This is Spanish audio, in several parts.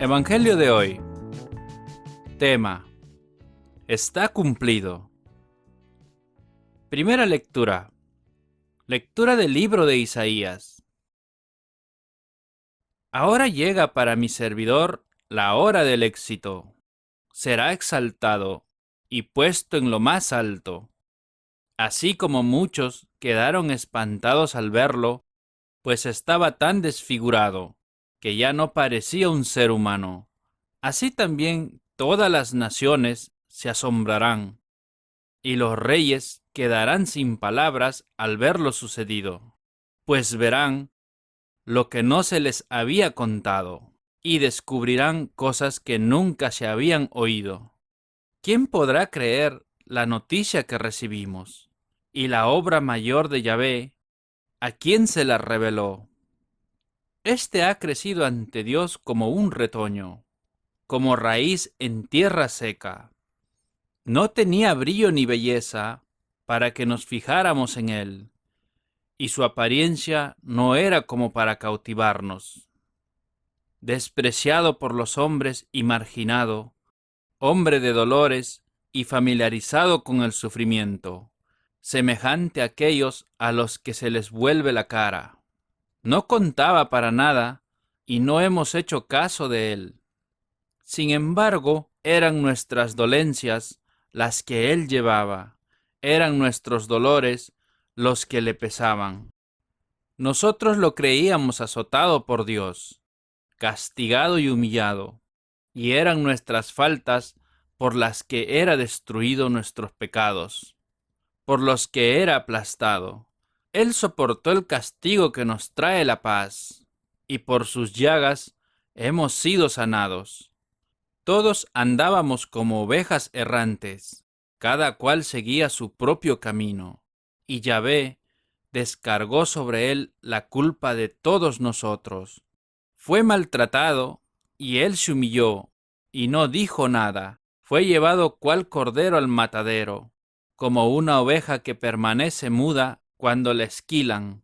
Evangelio de hoy. Tema: está cumplido. Primera lectura. Lectura del libro de Isaías. Ahora llega para mi servidor la hora del éxito. Será exaltado y puesto en lo más alto. Así como muchos quedaron espantados al verlo, pues estaba tan desfigurado que ya no parecía un ser humano. Así también todas las naciones se asombrarán, y los reyes quedarán sin palabras al ver lo sucedido, pues verán lo que no se les había contado, y descubrirán cosas que nunca se habían oído. ¿Quién podrá creer la noticia que recibimos? Y la obra mayor de Yahvé, ¿a quién se la reveló? Este ha crecido ante Dios como un retoño, como raíz en tierra seca. No tenía brillo ni belleza para que nos fijáramos en él, y su apariencia no era como para cautivarnos. Despreciado por los hombres y marginado, hombre de dolores y familiarizado con el sufrimiento, semejante a aquellos a los que se les vuelve la cara. No contaba para nada y no hemos hecho caso de él. Sin embargo, eran nuestras dolencias las que él llevaba, eran nuestros dolores los que le pesaban. Nosotros lo creíamos azotado por Dios, castigado y humillado, y eran nuestras faltas por las que era destruido nuestros pecados, por los que era aplastado. Él soportó el castigo que nos trae la paz, y por sus llagas hemos sido sanados. Todos andábamos como ovejas errantes, cada cual seguía su propio camino, y Yahvé descargó sobre él la culpa de todos nosotros. Fue maltratado, y él se humilló, y no dijo nada. Fue llevado cual cordero al matadero, como una oveja que permanece muda cuando la esquilan.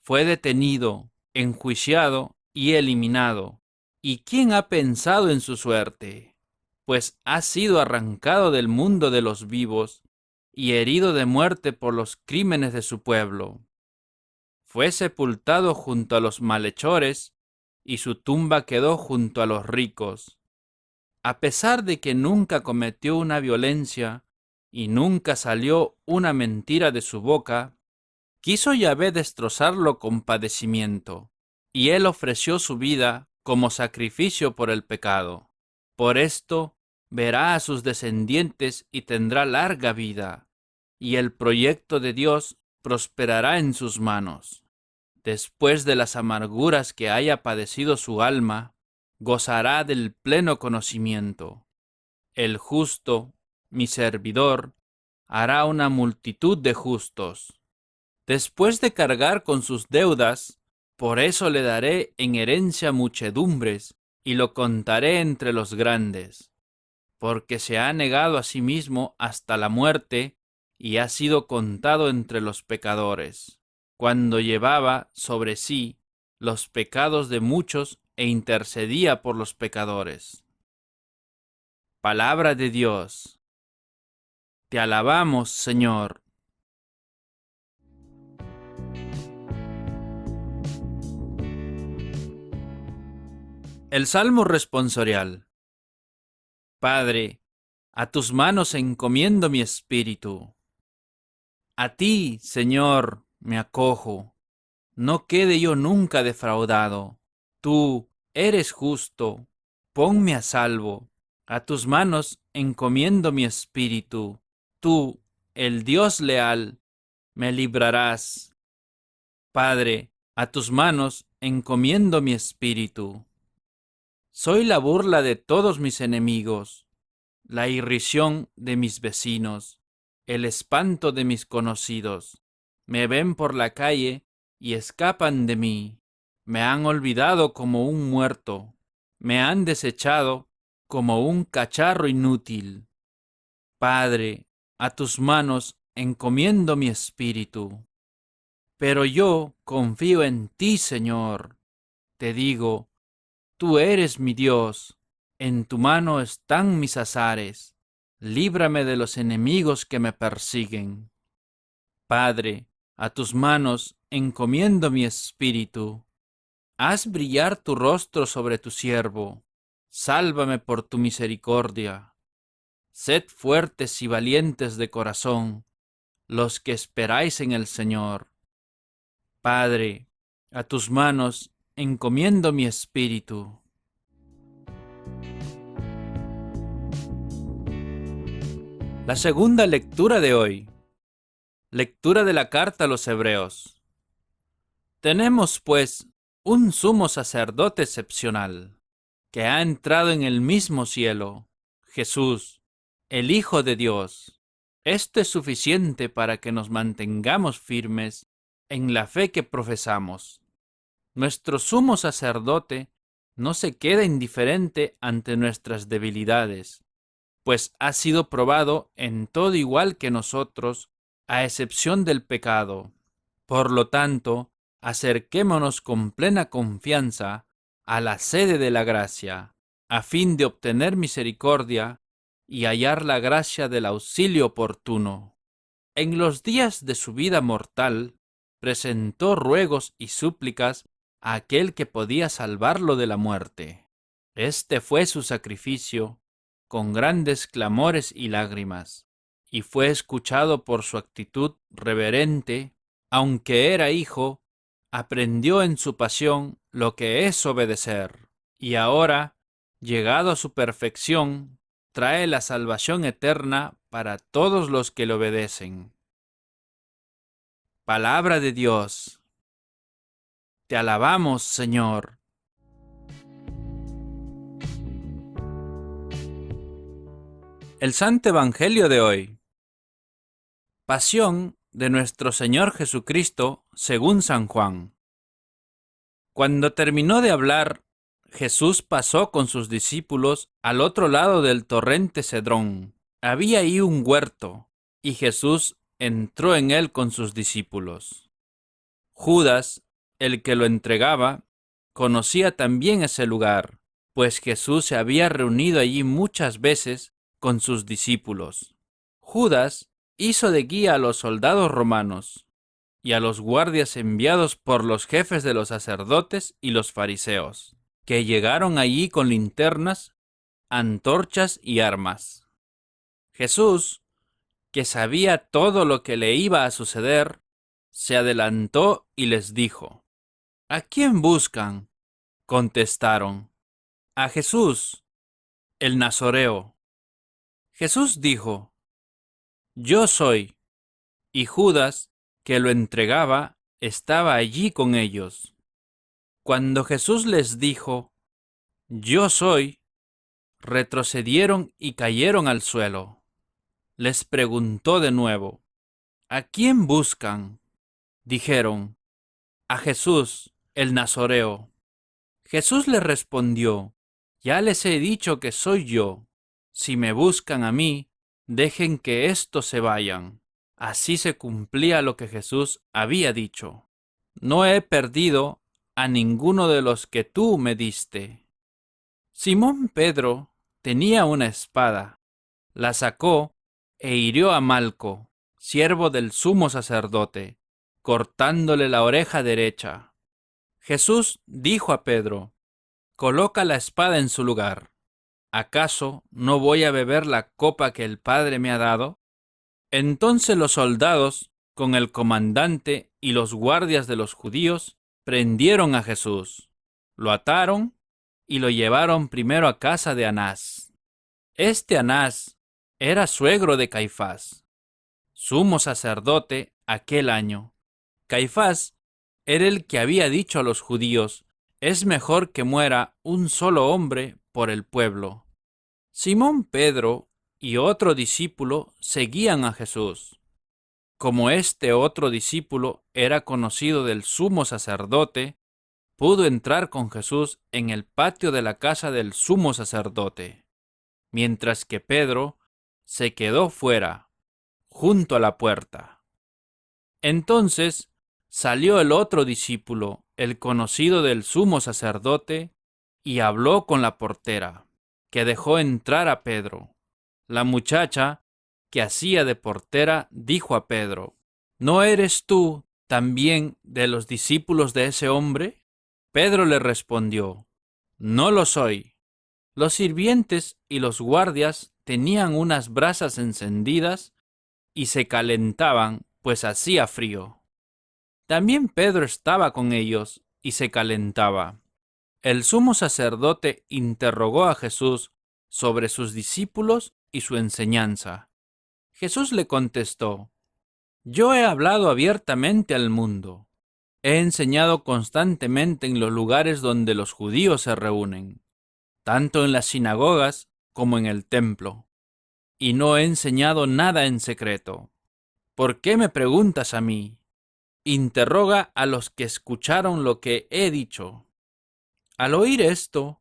Fue detenido, enjuiciado y eliminado. ¿Y quién ha pensado en su suerte? Pues ha sido arrancado del mundo de los vivos y herido de muerte por los crímenes de su pueblo. Fue sepultado junto a los malhechores y su tumba quedó junto a los ricos. A pesar de que nunca cometió una violencia y nunca salió una mentira de su boca, quiso Yahvé destrozarlo con padecimiento, y él ofreció su vida como sacrificio por el pecado. Por esto verá a sus descendientes y tendrá larga vida, y el proyecto de Dios prosperará en sus manos. Después de las amarguras que haya padecido su alma, gozará del pleno conocimiento. El justo, mi servidor, hará una multitud de justos. Después de cargar con sus deudas, por eso le daré en herencia muchedumbres, y lo contaré entre los grandes, porque se ha negado a sí mismo hasta la muerte, y ha sido contado entre los pecadores, cuando llevaba sobre sí los pecados de muchos e intercedía por los pecadores. Palabra de Dios. Te alabamos, Señor. El Salmo responsorial. Padre, a tus manos encomiendo mi espíritu. A ti, Señor, me acojo. No quede yo nunca defraudado. Tú eres justo. Ponme a salvo. A tus manos encomiendo mi espíritu. Tú, el Dios leal, me librarás. Padre, a tus manos encomiendo mi espíritu. Soy la burla de todos mis enemigos, la irrisión de mis vecinos, el espanto de mis conocidos. Me ven por la calle y escapan de mí. Me han olvidado como un muerto. Me han desechado como un cacharro inútil. Padre, a tus manos encomiendo mi espíritu. Pero yo confío en ti, Señor. Te digo, Tú eres mi Dios, en tu mano están mis azares, líbrame de los enemigos que me persiguen. Padre, a tus manos encomiendo mi espíritu. Haz brillar tu rostro sobre tu siervo, sálvame por tu misericordia. Sed fuertes y valientes de corazón, los que esperáis en el Señor. Padre, a tus manos encomiendo mi espíritu. La segunda lectura de hoy. Lectura de la carta a los Hebreos. Tenemos, pues, un sumo sacerdote excepcional, que ha entrado en el mismo cielo, Jesús, el Hijo de Dios. Esto es suficiente para que nos mantengamos firmes en la fe que profesamos. Nuestro sumo sacerdote no se queda indiferente ante nuestras debilidades, pues ha sido probado en todo igual que nosotros, a excepción del pecado. Por lo tanto, acerquémonos con plena confianza a la sede de la gracia, a fin de obtener misericordia y hallar la gracia del auxilio oportuno. En los días de su vida mortal, presentó ruegos y súplicas a aquel que podía salvarlo de la muerte. Este fue su sacrificio, con grandes clamores y lágrimas, y fue escuchado por su actitud reverente. Aunque era hijo, aprendió en su pasión lo que es obedecer, y ahora, llegado a su perfección, trae la salvación eterna para todos los que le obedecen. Palabra de Dios. Te alabamos, Señor. El Santo Evangelio de hoy. Pasión de nuestro Señor Jesucristo según San Juan. Cuando terminó de hablar, Jesús pasó con sus discípulos al otro lado del torrente Cedrón. Había ahí un huerto, y Jesús entró en él con sus discípulos. Judas, el que lo entregaba, conocía también ese lugar, pues Jesús se había reunido allí muchas veces con sus discípulos. Judas hizo de guía a los soldados romanos y a los guardias enviados por los jefes de los sacerdotes y los fariseos, que llegaron allí con linternas, antorchas y armas. Jesús, que sabía todo lo que le iba a suceder, se adelantó y les dijo: ¿A quién buscan? Contestaron: a Jesús, el Nazoreo. Jesús dijo: Yo soy. Y Judas, que lo entregaba, estaba allí con ellos. Cuando Jesús les dijo: Yo soy, retrocedieron y cayeron al suelo. Les preguntó de nuevo: ¿A quién buscan? Dijeron: a Jesús, el Nazoreo. Jesús les respondió: Ya les he dicho que soy yo. Si me buscan a mí, dejen que éstos se vayan. Así se cumplía lo que Jesús había dicho: No he perdido a ninguno de los que tú me diste. Simón Pedro tenía una espada, la sacó e hirió a Malco, siervo del sumo sacerdote, cortándole la oreja derecha. Jesús dijo a Pedro: Coloca la espada en su lugar. ¿Acaso no voy a beber la copa que el Padre me ha dado? Entonces los soldados, con el comandante y los guardias de los judíos, prendieron a Jesús, lo ataron y lo llevaron primero a casa de Anás. Este Anás era suegro de Caifás, sumo sacerdote aquel año. Caifás era el que había dicho a los judíos: es mejor que muera un solo hombre por el pueblo. Simón Pedro y otro discípulo seguían a Jesús. Como este otro discípulo era conocido del sumo sacerdote, pudo entrar con Jesús en el patio de la casa del sumo sacerdote, mientras que Pedro se quedó fuera, junto a la puerta. Entonces salió el otro discípulo, el conocido del sumo sacerdote, y habló con la portera, que dejó entrar a Pedro. La muchacha, que hacía de portera, dijo a Pedro: ¿No eres tú también de los discípulos de ese hombre? Pedro le respondió: No lo soy. Los sirvientes y los guardias tenían unas brasas encendidas y se calentaban, pues hacía frío. También Pedro estaba con ellos y se calentaba. El sumo sacerdote interrogó a Jesús sobre sus discípulos y su enseñanza. Jesús le contestó: Yo he hablado abiertamente al mundo. He enseñado constantemente en los lugares donde los judíos se reúnen, tanto en las sinagogas como en el templo, y no he enseñado nada en secreto. ¿Por qué me preguntas a mí? Interroga a los que escucharon lo que he dicho. Al oír esto,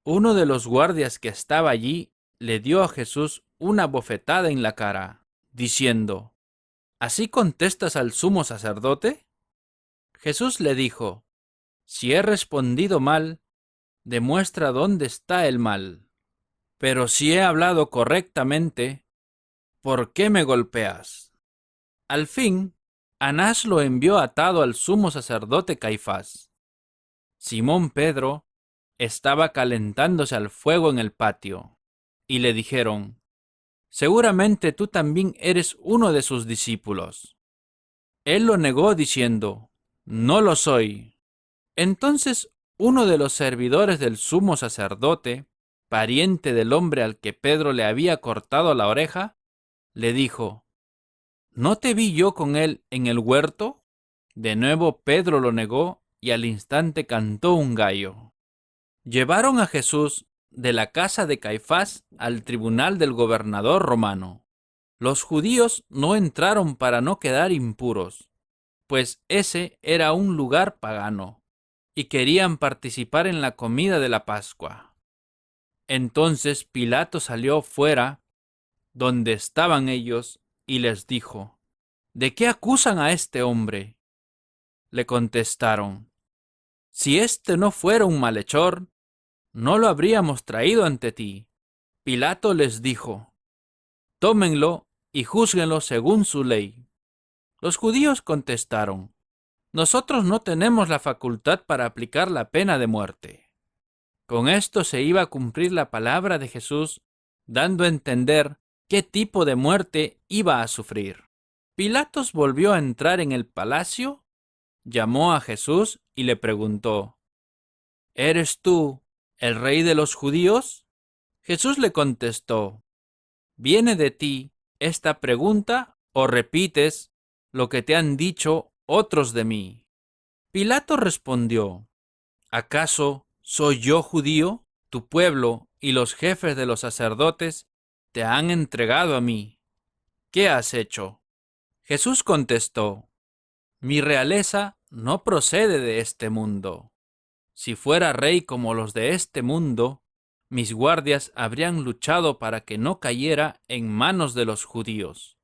uno de los guardias que estaba allí le dio a Jesús una bofetada en la cara, diciendo: ¿Así contestas al sumo sacerdote? Jesús le dijo: Si he respondido mal, demuestra dónde está el mal. Pero si he hablado correctamente, ¿por qué me golpeas? Al fin, Anás lo envió atado al sumo sacerdote Caifás. Simón Pedro estaba calentándose al fuego en el patio, y le dijeron: Seguramente tú también eres uno de sus discípulos. Él lo negó diciendo: No lo soy. Entonces uno de los servidores del sumo sacerdote, pariente del hombre al que Pedro le había cortado la oreja, le dijo: ¿No te vi yo con él en el huerto? De nuevo Pedro lo negó y al instante cantó un gallo. Llevaron a Jesús de la casa de Caifás al tribunal del gobernador romano. Los judíos no entraron para no quedar impuros, pues ese era un lugar pagano, y querían participar en la comida de la Pascua. Entonces Pilato salió fuera, donde estaban ellos, y les dijo: ¿De qué acusan a este hombre? Le contestaron: Si este no fuera un malhechor, no lo habríamos traído ante ti. Pilato les dijo: Tómenlo y júzguenlo según su ley. Los judíos contestaron: Nosotros no tenemos la facultad para aplicar la pena de muerte. Con esto se iba a cumplir la palabra de Jesús, dando a entender qué tipo de muerte iba a sufrir. Pilatos volvió a entrar en el palacio, llamó a Jesús y le preguntó: ¿Eres tú el rey de los judíos? Jesús le contestó: ¿Viene de ti esta pregunta o repites lo que te han dicho otros de mí? Pilato respondió: ¿Acaso soy yo judío? Tu pueblo y los jefes de los sacerdotes te han entregado a mí. ¿Qué has hecho? Jesús contestó: Mi realeza no procede de este mundo. Si fuera rey como los de este mundo, mis guardias habrían luchado para que no cayera en manos de los judíos.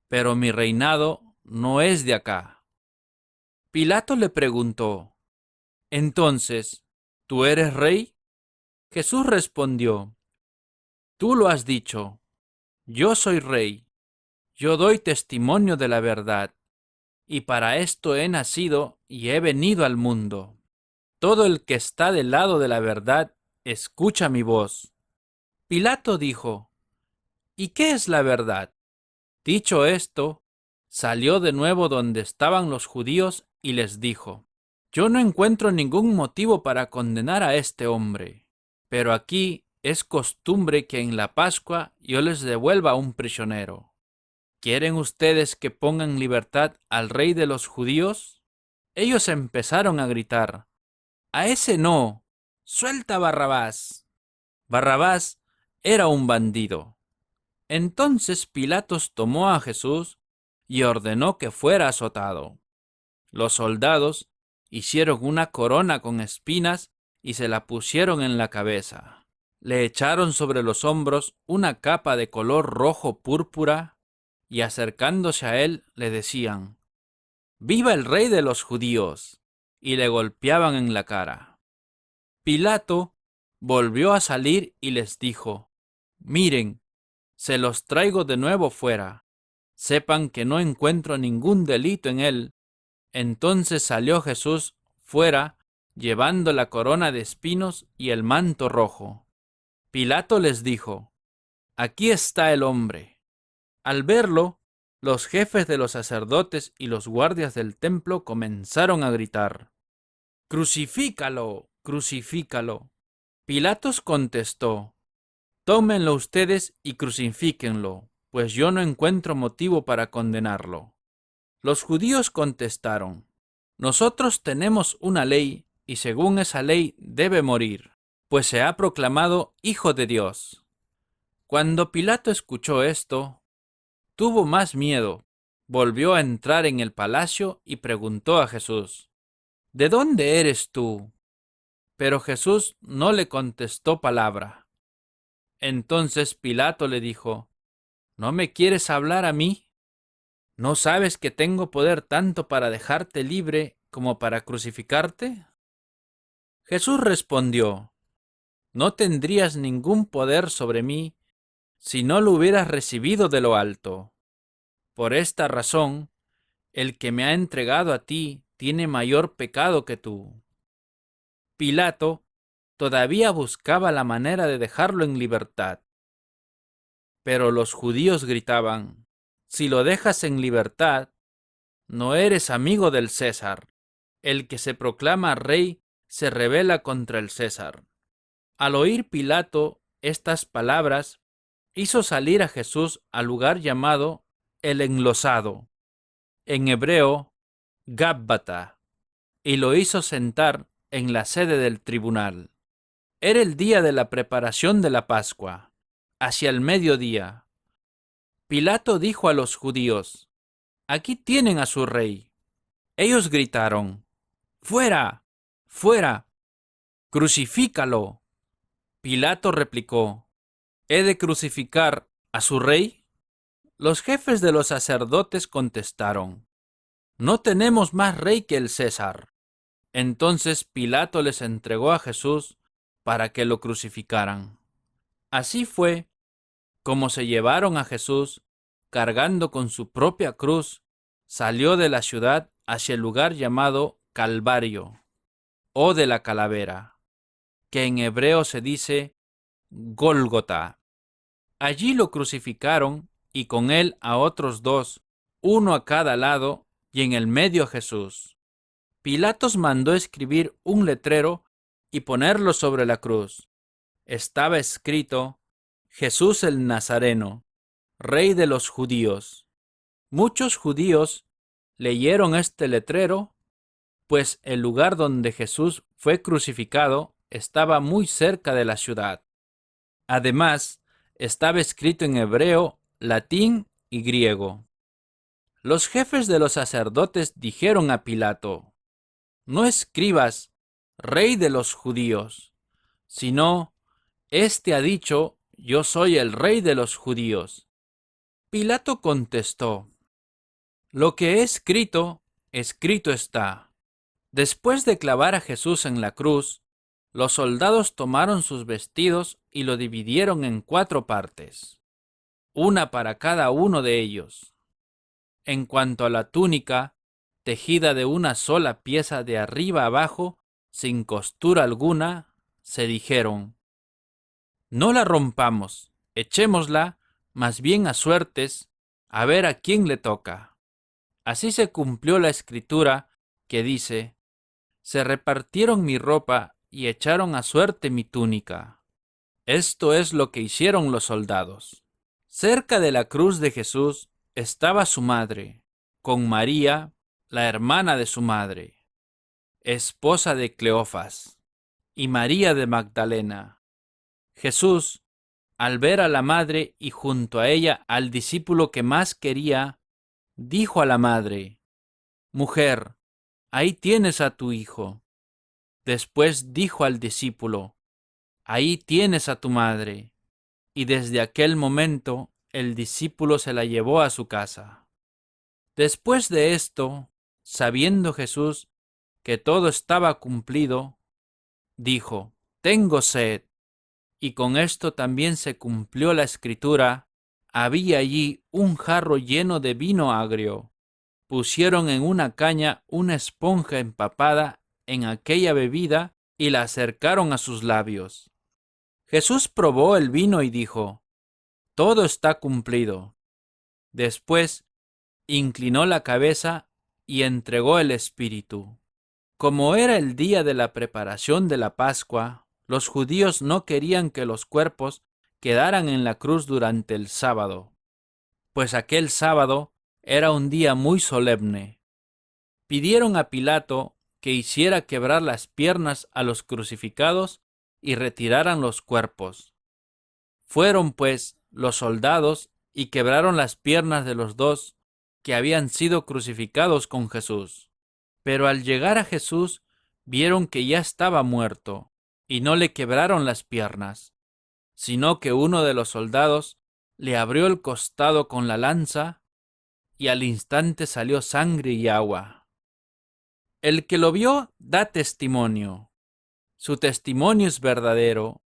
Pero mi reinado no es de acá. Pilato le preguntó: Entonces, ¿tú eres rey? Jesús respondió: Tú lo has dicho. Yo soy rey. Yo doy testimonio de la verdad, y para esto he nacido y he venido al mundo. Todo el que está del lado de la verdad, escucha mi voz. Pilato dijo: ¿Y qué es la verdad? Dicho esto, salió de nuevo donde estaban los judíos y les dijo: Yo no encuentro ningún motivo para condenar a este hombre, pero aquí es costumbre que en la Pascua yo les devuelva un prisionero. ¿Quieren ustedes que pongan en libertad al rey de los judíos? Ellos empezaron a gritar: ¡A ese no! ¡Suelta a Barrabás! Barrabás era un bandido. Entonces Pilatos tomó a Jesús y ordenó que fuera azotado. Los soldados hicieron una corona con espinas y se la pusieron en la cabeza. Le echaron sobre los hombros una capa de color rojo púrpura y acercándose a él le decían: ¡Viva el rey de los judíos! Y le golpeaban en la cara. Pilato volvió a salir y les dijo: Miren, se los traigo de nuevo fuera. Sepan que no encuentro ningún delito en él. Entonces salió Jesús fuera, llevando la corona de espinos y el manto rojo. Pilato les dijo: Aquí está el hombre. Al verlo, los jefes de los sacerdotes y los guardias del templo comenzaron a gritar: ¡Crucifícalo! ¡Crucifícalo! Pilatos contestó: Tómenlo ustedes y crucifíquenlo, pues yo no encuentro motivo para condenarlo. Los judíos contestaron: Nosotros tenemos una ley, y según esa ley debe morir, pues se ha proclamado Hijo de Dios. Cuando Pilato escuchó esto, tuvo más miedo, volvió a entrar en el palacio y preguntó a Jesús: ¿De dónde eres tú? Pero Jesús no le contestó palabra. Entonces Pilato le dijo: ¿No me quieres hablar a mí? ¿No sabes que tengo poder tanto para dejarte libre como para crucificarte? Jesús respondió: No tendrías ningún poder sobre mí si no lo hubieras recibido de lo alto. Por esta razón, el que me ha entregado a ti tiene mayor pecado que tú. Pilato todavía buscaba la manera de dejarlo en libertad. Pero los judíos gritaban: Si lo dejas en libertad, no eres amigo del César. El que se proclama rey se rebela contra el César. Al oír Pilato estas palabras, hizo salir a Jesús al lugar llamado el Enlosado, en hebreo Gábbata, y lo hizo sentar en la sede del tribunal. Era el día de la preparación de la Pascua, hacia el mediodía. Pilato dijo a los judíos: Aquí tienen a su rey. Ellos gritaron: ¡Fuera! ¡Fuera! ¡Crucifícalo! Pilato replicó: ¿He de crucificar a su rey? Los jefes de los sacerdotes contestaron: No tenemos más rey que el César. Entonces Pilato les entregó a Jesús para que lo crucificaran. Así fue como se llevaron a Jesús, cargando con su propia cruz, salió de la ciudad hacia el lugar llamado Calvario, o de la calavera, que en hebreo se dice Gólgota. Allí lo crucificaron y con él a otros dos, uno a cada lado, y en el medio a Jesús. Pilatos mandó escribir un letrero y ponerlo sobre la cruz. Estaba escrito: Jesús el Nazareno, Rey de los judíos. Muchos judíos leyeron este letrero, pues el lugar donde Jesús fue crucificado estaba muy cerca de la ciudad. Además, estaba escrito en hebreo, latín y griego. Los jefes de los sacerdotes dijeron a Pilato: No escribas Rey de los judíos, sino: Este ha dicho: Yo soy el Rey de los judíos. Pilato contestó: Lo que he escrito, escrito está. Después de clavar a Jesús en la cruz, los soldados tomaron sus vestidos y lo dividieron en 4 partes, una para cada uno de ellos. En cuanto a la túnica, tejida de una sola pieza de arriba abajo, sin costura alguna, se dijeron: No la rompamos, echémosla más bien a suertes, a ver a quién le toca. Así se cumplió la escritura que dice: Se repartieron mi ropa y echaron a suerte mi túnica. Esto es lo que hicieron los soldados. Cerca de la cruz de Jesús estaba su madre, con María, la hermana de su madre, esposa de Cleofas, y María de Magdalena. Jesús, al ver a la madre y junto a ella al discípulo que más quería, dijo a la madre: Mujer, ahí tienes a tu hijo. Después dijo al discípulo: Ahí tienes a tu madre. Y desde aquel momento el discípulo se la llevó a su casa. Después de esto, sabiendo Jesús que todo estaba cumplido, dijo: tengo sed. Y con esto también se cumplió la escritura: había allí un jarro lleno de vino agrio. Pusieron en una caña una esponja empapada en aquella bebida y la acercaron a sus labios. Jesús probó el vino y dijo: todo está cumplido. Después inclinó la cabeza y entregó el espíritu. Como era el día de la preparación de la Pascua, los judíos no querían que los cuerpos quedaran en la cruz durante el sábado, pues aquel sábado era un día muy solemne. Pidieron a Pilato que hiciera quebrar las piernas a los crucificados y retiraran los cuerpos. Fueron, pues, los soldados y quebraron las piernas de los dos que habían sido crucificados con Jesús. Pero al llegar a Jesús, vieron que ya estaba muerto, y no le quebraron las piernas, sino que uno de los soldados le abrió el costado con la lanza, y al instante salió sangre y agua. El que lo vio da testimonio. Su testimonio es verdadero,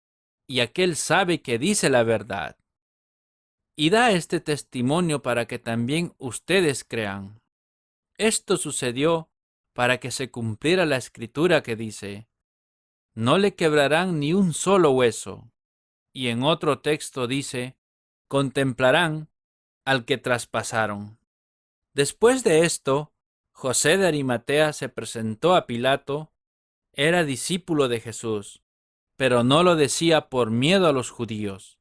y aquel sabe que dice la verdad. Y da este testimonio para que también ustedes crean. Esto sucedió para que se cumpliera la escritura que dice: no le quebrarán ni un solo hueso. Y en otro texto dice: contemplarán al que traspasaron. Después de esto, José de Arimatea se presentó a Pilato. Era discípulo de Jesús, pero no lo decía por miedo a los judíos.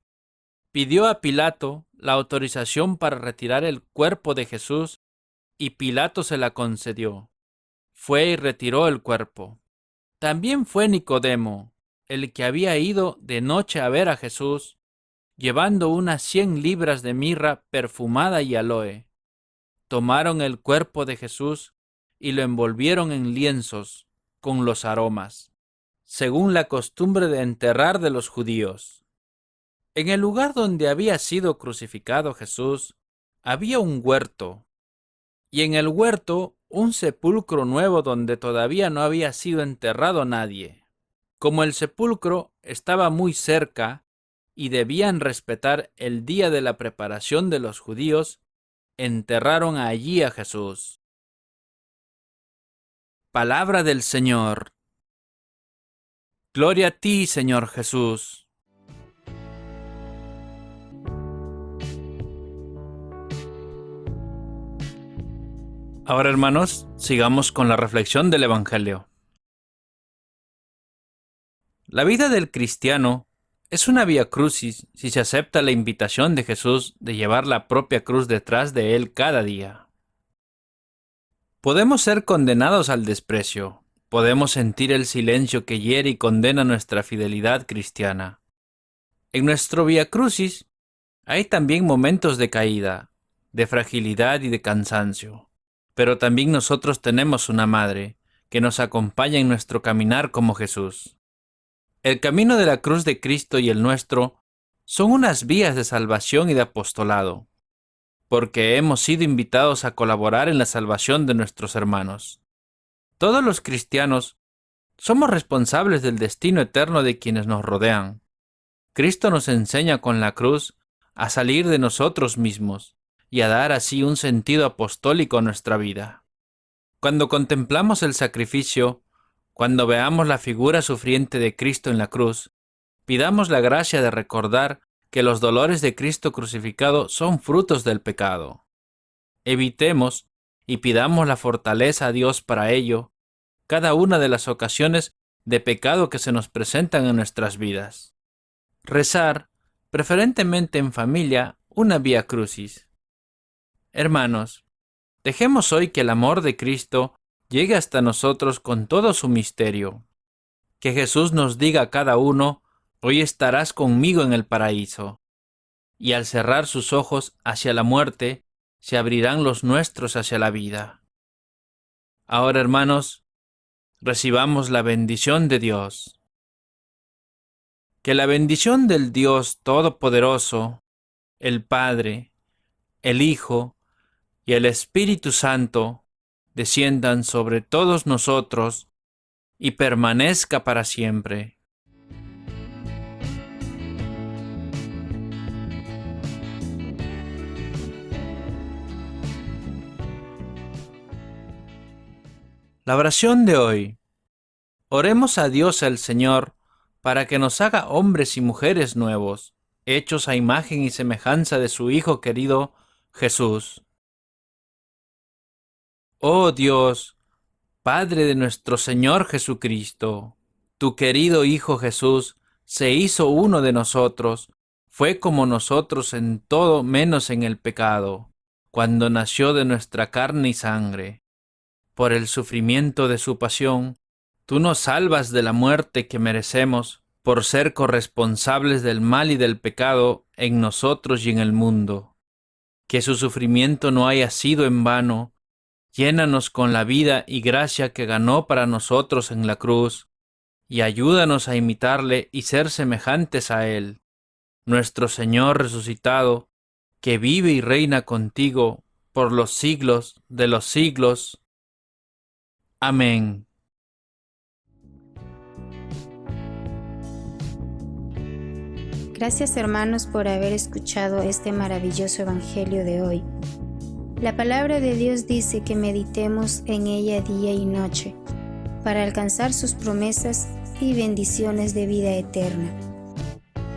Pidió a Pilato la autorización para retirar el cuerpo de Jesús, y Pilato se la concedió. Fue y retiró el cuerpo. También fue Nicodemo, el que había ido de noche a ver a Jesús, llevando unas 100 libras de mirra perfumada y aloe. Tomaron el cuerpo de Jesús y lo envolvieron en lienzos con los aromas, según la costumbre de enterrar de los judíos. En el lugar donde había sido crucificado Jesús, había un huerto, y en el huerto un sepulcro nuevo donde todavía no había sido enterrado nadie. Como el sepulcro estaba muy cerca y debían respetar el día de la preparación de los judíos, enterraron allí a Jesús. Palabra del Señor. Gloria a ti, Señor Jesús. Ahora, hermanos, sigamos con la reflexión del Evangelio. La vida del cristiano es una vía crucis si se acepta la invitación de Jesús de llevar la propia cruz detrás de él cada día. Podemos ser condenados al desprecio, podemos sentir el silencio que hiere y condena nuestra fidelidad cristiana. En nuestro vía crucis hay también momentos de caída, de fragilidad y de cansancio. Pero también nosotros tenemos una madre que nos acompaña en nuestro caminar como Jesús. El camino de la cruz de Cristo y el nuestro son unas vías de salvación y de apostolado, porque hemos sido invitados a colaborar en la salvación de nuestros hermanos. Todos los cristianos somos responsables del destino eterno de quienes nos rodean. Cristo nos enseña con la cruz a salir de nosotros mismos y a dar así un sentido apostólico a nuestra vida. Cuando contemplamos el sacrificio, cuando veamos la figura sufriente de Cristo en la cruz, pidamos la gracia de recordar que los dolores de Cristo crucificado son frutos del pecado. Evitemos y pidamos la fortaleza a Dios para ello, cada una de las ocasiones de pecado que se nos presentan en nuestras vidas. Rezar, preferentemente en familia, una vía crucis. Hermanos, dejemos hoy que el amor de Cristo llegue hasta nosotros con todo su misterio. Que Jesús nos diga a cada uno: hoy estarás conmigo en el paraíso. Y al cerrar sus ojos hacia la muerte, se abrirán los nuestros hacia la vida. Ahora, hermanos, recibamos la bendición de Dios. Que la bendición del Dios Todopoderoso, el Padre, el Hijo y el Espíritu Santo desciendan sobre todos nosotros y permanezca para siempre. La oración de hoy. Oremos a Dios el Señor para que nos haga hombres y mujeres nuevos, hechos a imagen y semejanza de su Hijo querido Jesús. Oh Dios, Padre de nuestro Señor Jesucristo, tu querido Hijo Jesús se hizo uno de nosotros, fue como nosotros en todo menos en el pecado, cuando nació de nuestra carne y sangre. Por el sufrimiento de su pasión, tú nos salvas de la muerte que merecemos por ser corresponsables del mal y del pecado en nosotros y en el mundo. Que su sufrimiento no haya sido en vano. Llénanos con la vida y gracia que ganó para nosotros en la cruz, y ayúdanos a imitarle y ser semejantes a él, nuestro Señor resucitado, que vive y reina contigo por los siglos de los siglos. Amén. Gracias, hermanos, por haber escuchado este maravilloso evangelio de hoy. La palabra de Dios dice que meditemos en ella día y noche para alcanzar sus promesas y bendiciones de vida eterna.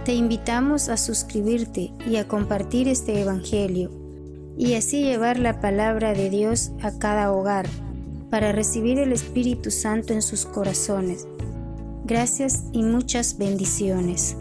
Te invitamos a suscribirte y a compartir este evangelio y así llevar la palabra de Dios a cada hogar para recibir el Espíritu Santo en sus corazones. Gracias y muchas bendiciones.